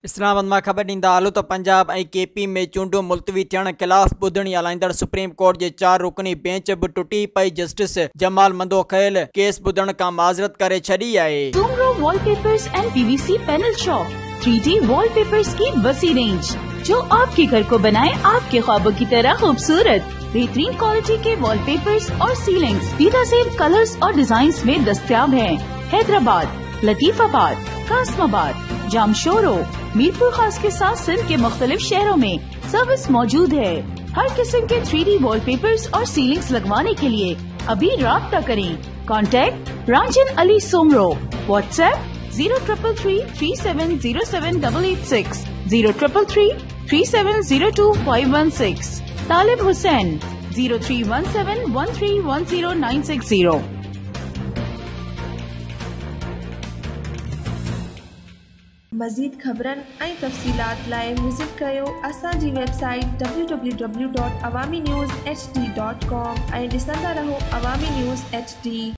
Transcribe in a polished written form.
इस्लामाबाद में खबर ॾींदा हलो तो पंजाब ऐं केपी में चूंडूं मुलतवी थियण ख़िलाफ़ ॿुधणी हलाईंदड़ सुप्रीम कोर्ट के 4 रुकनी बेंच भी टुटी पई। जस्टिस जमाल मंदोखैल केस ॿुधण का माज़रत करे छड़ी है। Soomro wallpapers and PVC panel shop 3D wallpapers की वसी रेंज जो आपके घर को बनाए आपके ख्वाबों की तरह खूबसूरत। बेहतरीन क्वालिटी के वॉलपेपर्स और सीलिंग्स बेहतरीन कलर्स और डिजाइन्स में दस्तयाब हैं। हैदराबाद, लतीफाबाद, कासमाबाद, जामशोरो, मीरपुर खास के साथ सिंध के मुख्तलिफ शहरों में सर्विस मौजूद है। हर किस्म के 3D वॉलपेपर्स और सीलिंग्स लगवाने के लिए अभी राब्ता करें। कॉन्टैक्ट रांजन अली सोमरो। व्हाट्सएप 0333370786 03333702 तालिब हुसैन 0317131096। मज़ीद ख़बरन ऐं तफ़सीलात लाइ विज़िट कयो असांजी वेबसाइट www.awamiNewsHD.com ऐं ॾिसंदा रहो अवामी न्यूज़ HD।